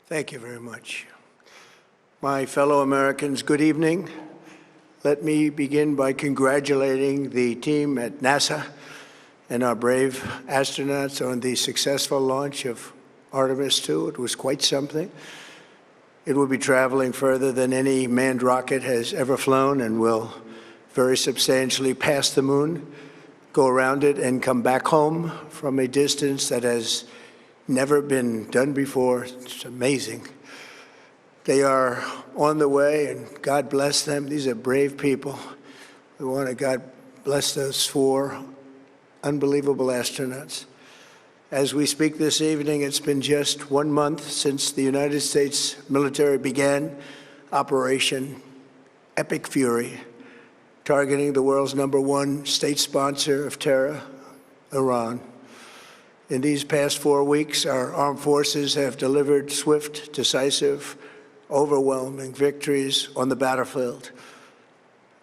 Thank you very much. My fellow Americans, good evening. Let me begin by congratulating the team at NASA and our brave astronauts on the successful launch of Artemis 2. It was quite something. It will be traveling further than any manned rocket has ever flown and will very substantially pass the moon, go around it, and come back home from a distance that has never been done before. It's amazing. They are on the way, and God bless them. These are brave people. We want to God bless those 4 unbelievable astronauts. As we speak this evening, it's been just 1 month since the United States military began Operation Epic Fury, targeting the world's #1 state sponsor of terror, Iran. In these past 4 weeks, our armed forces have delivered swift, decisive, overwhelming victories on the battlefield,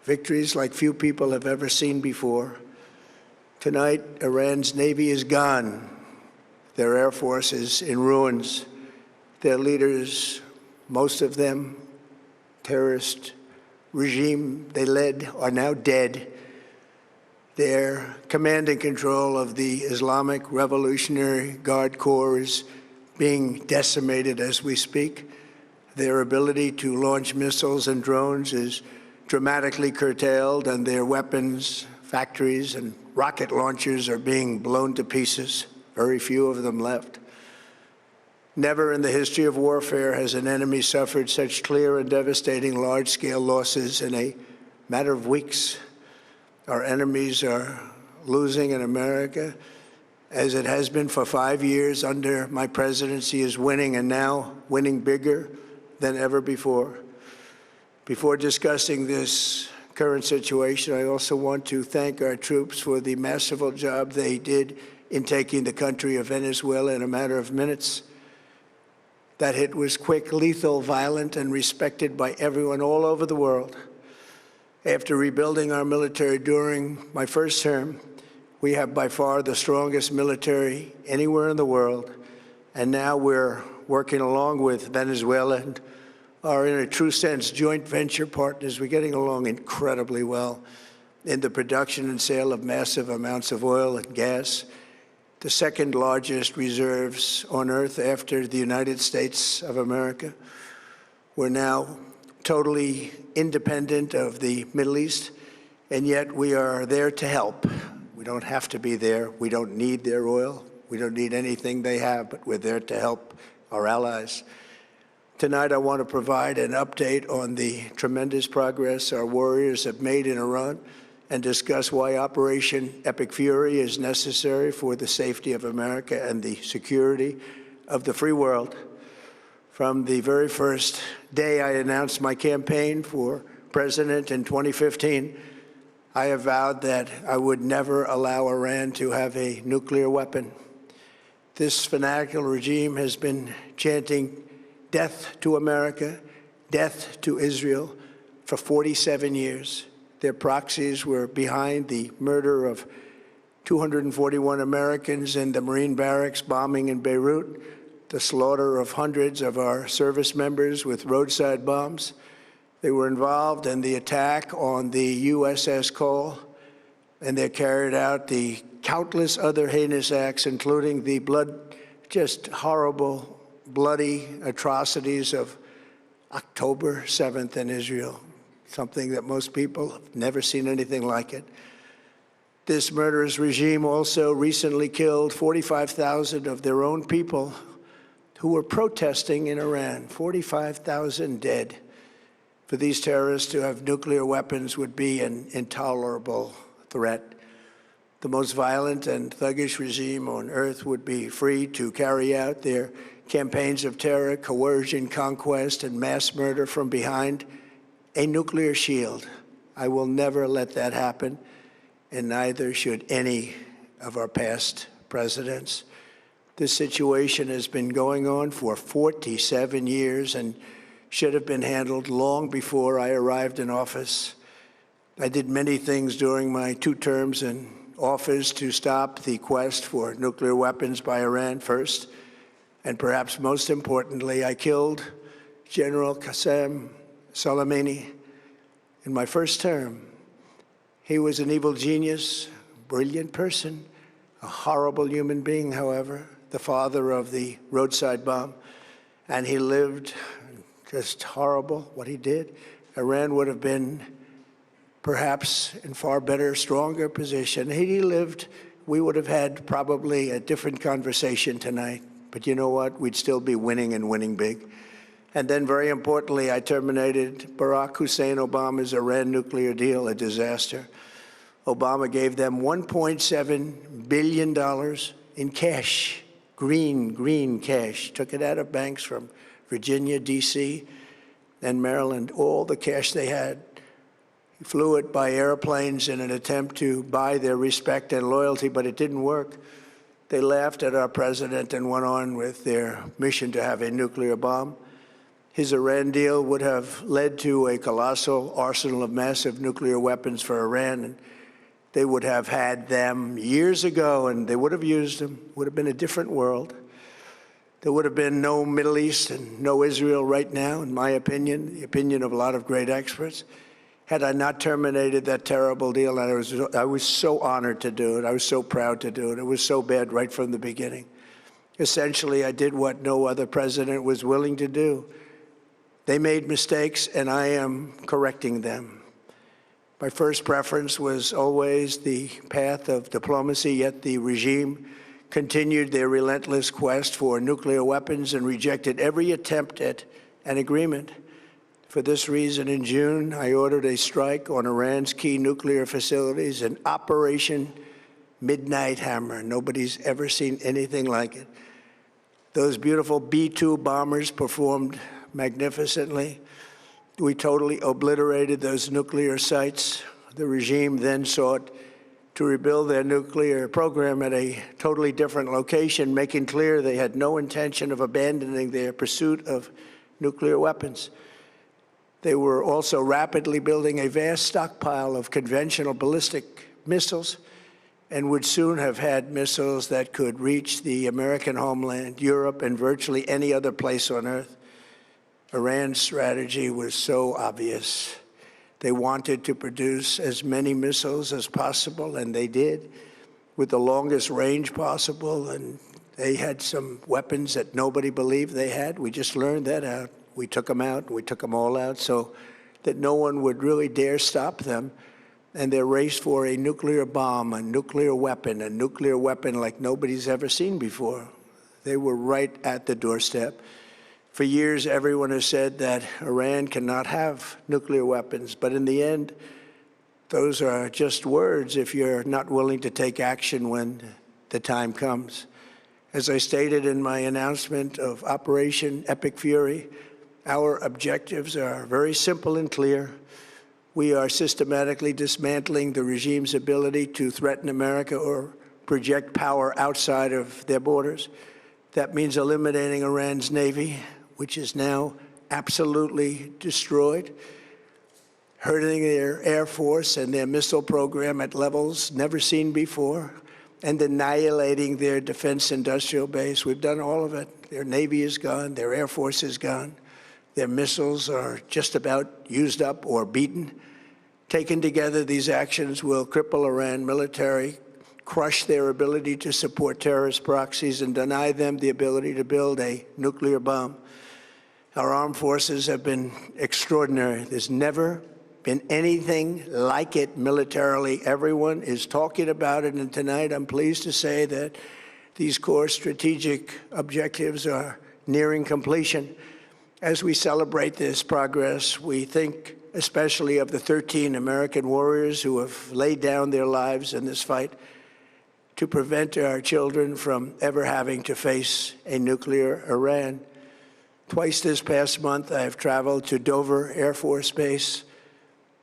victories like few people have ever seen before. Tonight, Iran's Navy is gone. Their Air Force is in ruins. Their leaders, most of them terrorist regime they led, are now dead. Their command and control of the Islamic Revolutionary Guard Corps is being decimated as we speak. Their ability to launch missiles and drones is dramatically curtailed, and their weapons, factories, and rocket launchers are being blown to pieces. Very few of them left. Never in the history of warfare has an enemy suffered such clear and devastating large-scale losses in a matter of weeks. Our enemies are losing in America, as it has been for 5 years under my presidency, is winning, and now winning bigger than ever before. Before discussing this current situation, I also want to thank our troops for the masterful job they did in taking the country of Venezuela in a matter of minutes. That hit was quick, lethal, violent, and respected by everyone all over the world. After rebuilding our military during my first term, we have by far the strongest military anywhere in the world. And now we're working along with Venezuela and are, in a true sense, joint venture partners. We're getting along incredibly well in the production and sale of massive amounts of oil and gas, the second largest reserves on Earth after the United States of America. We're now totally independent of the Middle East, and yet we are there to help. We don't have to be there. We don't need their oil. We don't need anything they have, but we're there to help our allies. Tonight, I want to provide an update on the tremendous progress our warriors have made in Iran and discuss why Operation Epic Fury is necessary for the safety of America and the security of the free world. From the very first day I announced my campaign for president in 2015, I have vowed that I would never allow Iran to have a nuclear weapon. This fanatical regime has been chanting death to America, death to Israel for 47 years. Their proxies were behind the murder of 241 Americans in the Marine barracks bombing in Beirut, the slaughter of hundreds of our service members with roadside bombs. They were involved in the attack on the USS Cole, and they carried out the countless other heinous acts, including the just horrible, bloody atrocities of October 7th in Israel, something that most people have never seen anything like it. This murderous regime also recently killed 45,000 of their own people who were protesting in Iran. 45,000 dead. For these terrorists to have nuclear weapons would be an intolerable threat. The most violent and thuggish regime on earth would be free to carry out their campaigns of terror, coercion, conquest, and mass murder from behind a nuclear shield. I will never let that happen, and neither should any of our past presidents. This situation has been going on for 47 years and should have been handled long before I arrived in office. I did many things during my 2 terms in office to stop the quest for nuclear weapons by Iran. First, And perhaps most importantly, I killed General Qasem Soleimani in my first term. He was an evil genius, brilliant person, a horrible human being, however, the father of the roadside bomb. And he lived just horrible, what he did. Iran would have been perhaps in far better, stronger position. Had he lived, we would have had probably a different conversation tonight. But you know what? We'd still be winning and winning big. And then, very importantly, I terminated Barack Hussein Obama's Iran nuclear deal, a disaster. Obama gave them $1.7 billion in cash, green cash. Took it out of banks from Virginia, D.C., and Maryland, all the cash they had. He flew it by airplanes in an attempt to buy their respect and loyalty, but it didn't work. They laughed at our president and went on with their mission to have a nuclear bomb. His Iran deal would have led to a colossal arsenal of massive nuclear weapons for Iran, and they would have had them years ago, and they would have used them. It would have been a different world. There would have been no Middle East and no Israel right now, in my opinion, the opinion of a lot of great experts, had I not terminated that terrible deal. And I was so honored to do it. I was so proud to do it. It was so bad right from the beginning. Essentially, I did what no other president was willing to do. They made mistakes, and I am correcting them. My first preference was always the path of diplomacy, yet the regime continued their relentless quest for nuclear weapons and rejected every attempt at an agreement. For this reason, in June, I ordered a strike on Iran's key nuclear facilities, an Operation Midnight Hammer. Nobody's ever seen anything like it. Those beautiful B-2 bombers performed magnificently. We totally obliterated those nuclear sites. The regime then sought to rebuild their nuclear program at a totally different location, making clear they had no intention of abandoning their pursuit of nuclear weapons. They were also rapidly building a vast stockpile of conventional ballistic missiles and would soon have had missiles that could reach the American homeland, Europe, and virtually any other place on Earth. Iran's strategy was so obvious. They wanted to produce as many missiles as possible, and they did, with the longest range possible. And they had some weapons that nobody believed they had. We just learned that out. We took them out. We took them all out so that no one would really dare stop them. And their race for a nuclear bomb, a nuclear weapon like nobody's ever seen before. They were right at the doorstep. For years, everyone has said that Iran cannot have nuclear weapons, but in the end, those are just words if you're not willing to take action when the time comes. As I stated in my announcement of Operation Epic Fury, our objectives are very simple and clear. We are systematically dismantling the regime's ability to threaten America or project power outside of their borders. That means eliminating Iran's Navy, which is now absolutely destroyed, hurting their Air Force and their missile program at levels never seen before, and annihilating their defense industrial base. We've done all of it. Their Navy is gone, their Air Force is gone, their missiles are just about used up or beaten. Taken together, these actions will cripple Iran military, crush their ability to support terrorist proxies, and deny them the ability to build a nuclear bomb. Our armed forces have been extraordinary. There's never been anything like it militarily. Everyone is talking about it, and tonight I'm pleased to say that these core strategic objectives are nearing completion. As we celebrate this progress, we think especially of the 13 American warriors who have laid down their lives in this fight to prevent our children from ever having to face a nuclear Iran. Twice this past month, I've traveled to Dover Air Force Base,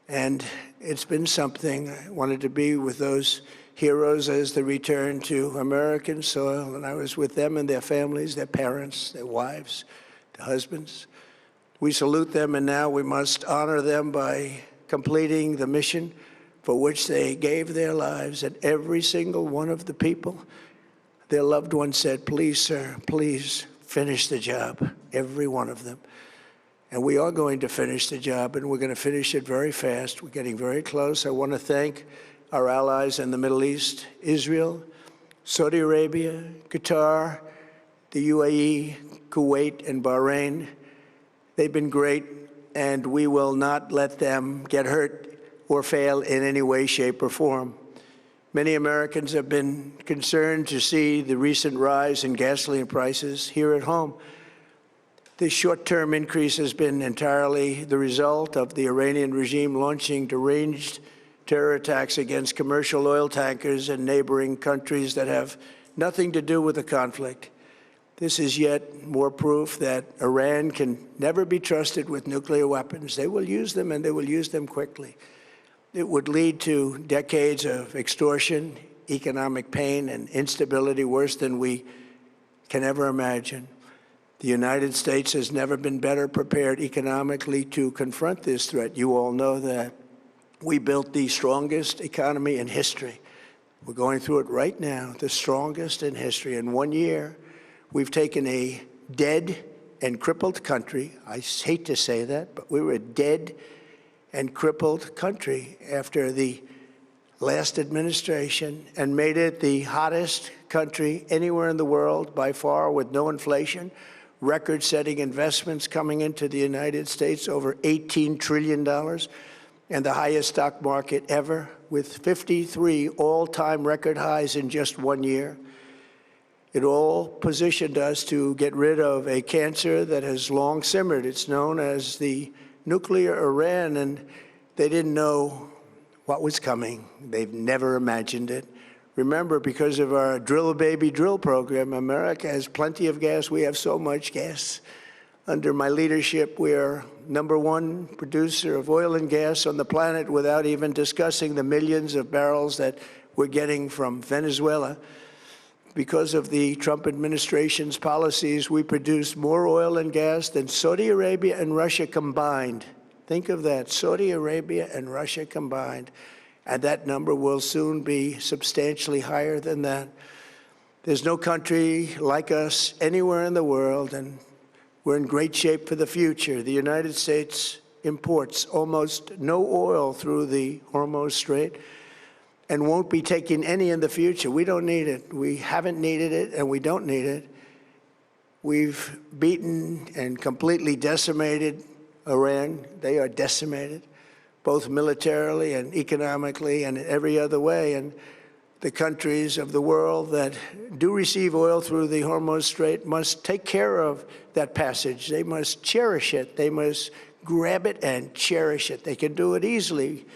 and it's been something. I wanted to be with those heroes as they return to American soil, and I was with them and their families, their parents, their wives, their husbands. We salute them, and now we must honor them by completing the mission for which they gave their lives. And every single one of the people, their loved ones said, "Please, sir, please finish the job, every one of them. And we are going to finish the job, and we're going to finish it very fast. We're getting very close. I want to thank our allies in the Middle East, Israel, Saudi Arabia, Qatar, the UAE, Kuwait, and Bahrain. They've been great, and we will not let them get hurt or fail in any way, shape, or form. Many Americans have been concerned to see the recent rise in gasoline prices here at home. This short-term increase has been entirely the result of the Iranian regime launching deranged terror attacks against commercial oil tankers in neighboring countries that have nothing to do with the conflict. This is yet more proof that Iran can never be trusted with nuclear weapons. They will use them, and they will use them quickly. It would lead to decades of extortion, economic pain, and instability worse than we can ever imagine. The United States has never been better prepared economically to confront this threat. You all know that. We built the strongest economy in history. We're going through it right now, the strongest in history. In 1 year, we've taken a dead and crippled country. I hate to say that, but we were a dead and crippled country after the last administration and made it the hottest country anywhere in the world by far, with no inflation, record-setting investments coming into the United States, over $18 trillion, and the highest stock market ever, with 53 all-time record highs in just 1 year. It all positioned us to get rid of a cancer that has long simmered. It's known as the nuclear Iran, and they didn't know what was coming. They've never imagined it. Remember, because of our Drill Baby Drill program, America has plenty of gas. We have so much gas. Under my leadership, we are #1 producer of oil and gas on the planet, without even discussing the millions of barrels that we're getting from Venezuela. Because of the Trump administration's policies, we produce more oil and gas than Saudi Arabia and Russia combined. Think of that, Saudi Arabia and Russia combined. And that number will soon be substantially higher than that. There's no country like us anywhere in the world, and we're in great shape for the future. The United States imports almost no oil through the Hormuz Strait and won't be taking any in the future. We don't need it. We haven't needed it, and we don't need it. We've beaten and completely decimated Iran. They are decimated, both militarily and economically and in every other way. And the countries of the world that do receive oil through the Hormuz Strait must take care of that passage. They must cherish it. They must grab it and cherish it. They can do it easily.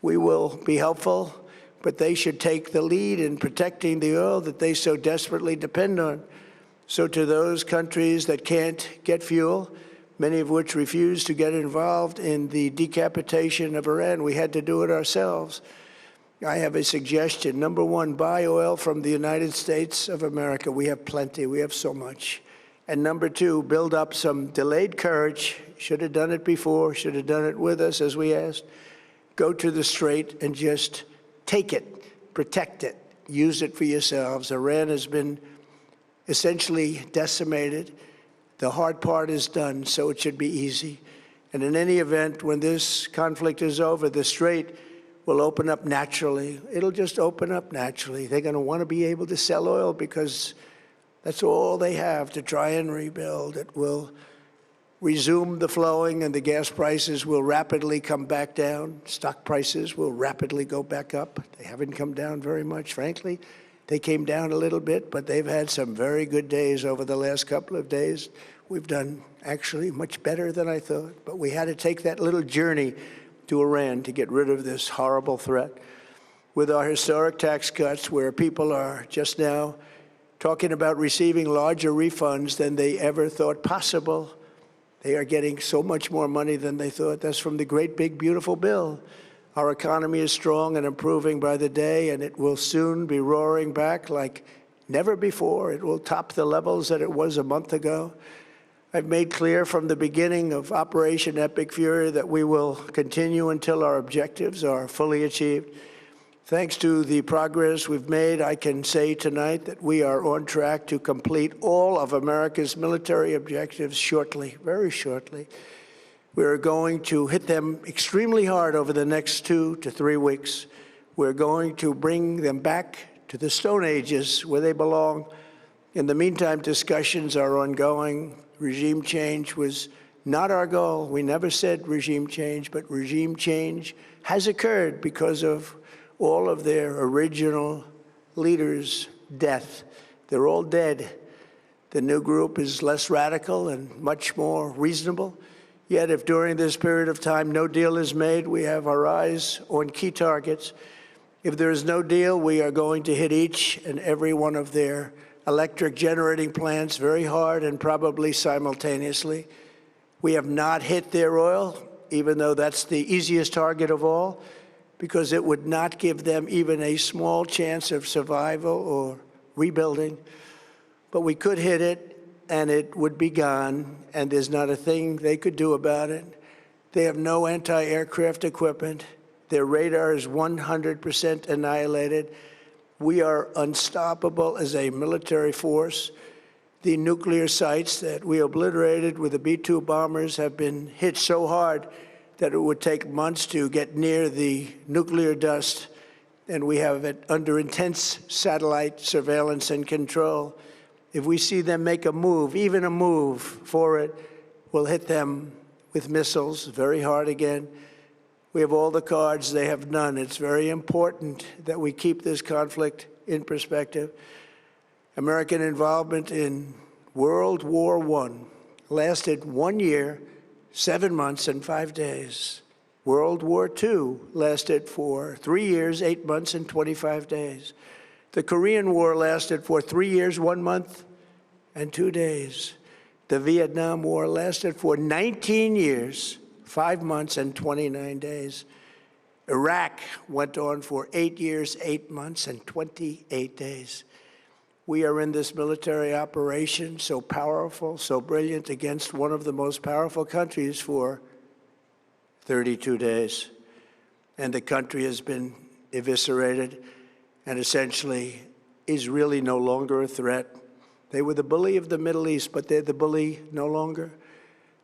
We will be helpful, but they should take the lead in protecting the oil that they so desperately depend on. So to those countries that can't get fuel, many of which refuse to get involved in the decapitation of Iran, we had to do it ourselves. I have a suggestion. #1, buy oil from the United States of America. We have plenty. We have so much. And #2, build up some delayed courage. Should have done it before. Should have done it with us, as we asked. Go to the Strait and just take it, protect it, use it for yourselves. Iran has been essentially decimated. The hard part is done, so it should be easy. And in any event, when this conflict is over, the Strait will open up naturally. It'll just open up naturally. They're going to want to be able to sell oil because that's all they have to try and rebuild. It will resume the flowing, and the gas prices will rapidly come back down. Stock prices will rapidly go back up. They haven't come down very much, frankly. They came down a little bit, but they've had some very good days over the last couple of days. We've done actually much better than I thought, but we had to take that little journey to Iran to get rid of this horrible threat. With our historic tax cuts, where people are just now talking about receiving larger refunds than they ever thought possible, they are getting so much more money than they thought. That's from the great, big, beautiful bill. Our economy is strong and improving by the day, and it will soon be roaring back like never before. It will top the levels that it was a month ago. I've made clear from the beginning of Operation Epic Fury that we will continue until our objectives are fully achieved. Thanks to the progress we've made, I can say tonight that we are on track to complete all of America's military objectives shortly, very shortly. We're going to hit them extremely hard over the next 2 to 3 weeks. We're going to bring them back to the Stone Ages where they belong. In the meantime, discussions are ongoing. Regime change was not our goal. We never said regime change, but regime change has occurred because of all of their original leaders' death. They're all dead. The new group is less radical and much more reasonable. Yet if during this period of time no deal is made, we have our eyes on key targets. If there is no deal, we are going to hit each and every one of their electric generating plants very hard and probably simultaneously. We have not hit their oil, even though that's the easiest target of all, because it would not give them even a small chance of survival or rebuilding. But we could hit it, and it would be gone, and there's not a thing they could do about it. They have no anti-aircraft equipment. Their radar is 100% annihilated. We are unstoppable as a military force. The nuclear sites that we obliterated with the B-2 bombers have been hit so hard that it would take months to get near the nuclear dust, and we have it under intense satellite surveillance and control. If we see them make a move, even a move for it, we'll hit them with missiles very hard again. We have all the cards, they have none. It's very important that we keep this conflict in perspective. American involvement in World War I lasted 1 year, 7 months, and 5 days. World War II lasted for 3 years, 8 months, and 25 days. The Korean War lasted for 3 years, 1 month, and 2 days. The Vietnam War lasted for 19 years, 5 months, and 29 days. Iraq went on for 8 years, 8 months, and 28 days. We are in this military operation, so powerful, so brilliant, against one of the most powerful countries for 32 days. And the country has been eviscerated and essentially is really no longer a threat. They were the bully of the Middle East, but they're the bully no longer.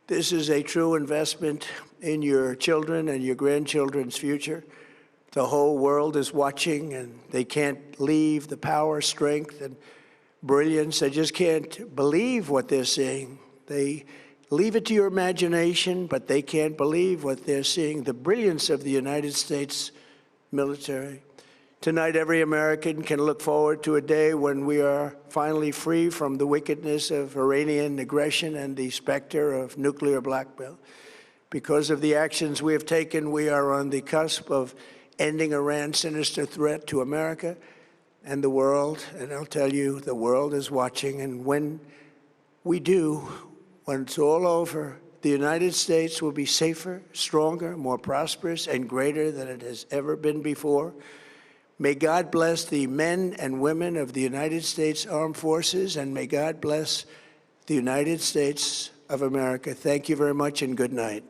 This is a true investment in your children and your grandchildren's future. The whole world is watching, and they can't leave the power, strength, and brilliance. They just can't believe what they're seeing. They leave it to your imagination, but they can't believe what they're seeing, the brilliance of the United States military. Tonight, every American can look forward to a day when we are finally free from the wickedness of Iranian aggression and the specter of nuclear blackmail. Because of the actions we have taken, we are on the cusp of ending Iran's sinister threat to America and the world. And I'll tell you, the world is watching. And when we do, when it's all over, the United States will be safer, stronger, more prosperous, and greater than it has ever been before. May God bless the men and women of the United States Armed Forces, and may God bless the United States of America. Thank you very much, and good night.